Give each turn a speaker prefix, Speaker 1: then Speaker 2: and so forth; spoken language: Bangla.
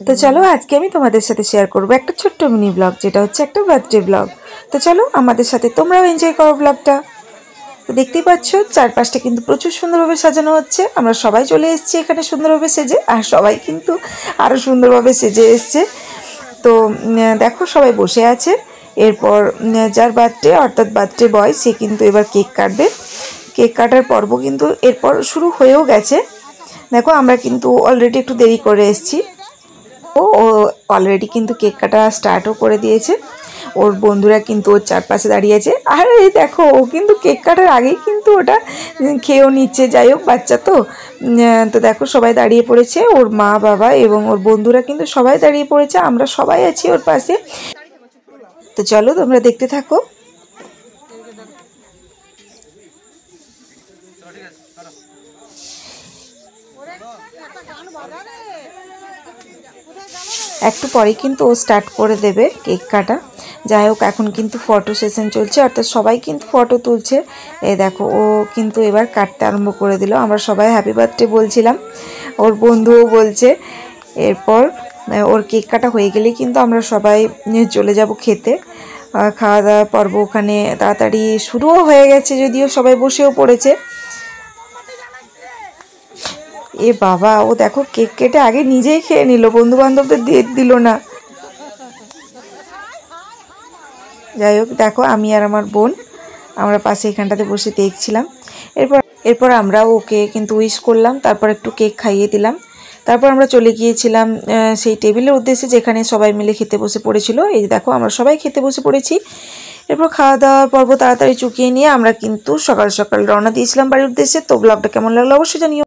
Speaker 1: তো চলো আজকে আমি তোমাদের সাথে শেয়ার করবো একটা ছোট্ট মিনি ব্লগ, যেটা হচ্ছে একটা বার্থডে ব্লগ। তো চলো আমাদের সাথে তোমরাও এনজয় করো ব্লগটা। তো দেখতেই পাচ্ছ চারপাশটা কিন্তু প্রচুর সুন্দরভাবে সাজানো হচ্ছে। আমরা সবাই চলে এসেছি এখানে সুন্দরভাবে সেজে, আর সবাই কিন্তু আরও সুন্দরভাবে সেজে এসছে। তো দেখো সবাই বসে আছে। এরপর যার বার্থডে অর্থাৎ বার্থডে বয়, সে কিন্তু এবার কেক কাটবে। কেক কাটার পর্ব কিন্তু এরপর শুরু হয়েও গেছে। দেখো আমরা কিন্তু অলরেডি একটু দেরি করে এসেছি। ও অলরেডি কিন্তু কেক কাটা স্টার্টও করে দিয়েছে। ওর বন্ধুরা কিন্তু ওর চারপাশে দাঁড়িয়ে আছে। আর এই দেখো ও কিন্তু কেক কাটার আগেই কিন্তু ওটা খেয়েও নিচ্ছে। যাই হোক বাচ্চা তো দেখো সবাই দাঁড়িয়ে পড়েছে, ওর মা বাবা এবং ওর বন্ধুরা কিন্তু সবাই দাঁড়িয়ে পড়েছে। আমরা সবাই আছি ওর পাশে। তো চলো তোমরা দেখতে থাকো। একটু পরে কিন্তু ও স্টার্ট করে দেবে কেক কাটা। যাই হোক এখন কিন্তু ফটো সেশন চলছে, অর্থাৎ সবাই কিন্তু ফটো তুলছে। এই দেখো ও কিন্তু এবার কাটতে আরম্ভ করে দিল। আমরা সবাই হ্যাপি বার্থডে বলছিলাম, ওর বন্ধুও বলছে। এরপর ওর কেক কাটা হয়ে গেলেই কিন্তু আমরা সবাই চলে যাব খেতে। খাওয়া দাওয়ার পর্ব ওখানে তাড়াতাড়ি শুরুও হয়ে গেছে, যদিও সবাই বসেও পড়েছে। এ বাবা, ও দেখো কেক কেটে আগে নিজেই খেয়ে নিল, বন্ধু বান্ধবদের দিয়ে দিল না। যাই হোক দেখো আমি আর আমার বোন আমরা পাশে এখানটাতে বসে দেখছিলাম। এরপর আমরা ওকে কিন্তু উইশ করলাম, তারপর একটু কেক খাইয়ে দিলাম। তারপর আমরা চলে গিয়েছিলাম সেই টেবিলের উদ্দেশ্যে যেখানে সবাই মিলে খেতে বসে পড়েছিল। এই দেখো আমরা সবাই খেতে বসে পড়েছি। এরপর খাওয়া দাওয়ার পর্ব তাড়াতাড়ি চুকিয়ে নিয়ে আমরা কিন্তু সকাল সকাল রওনা দিয়েছিলাম বাড়ির উদ্দেশ্যে। তো ব্লগটা কেমন লাগলো অবশ্যই জানিও।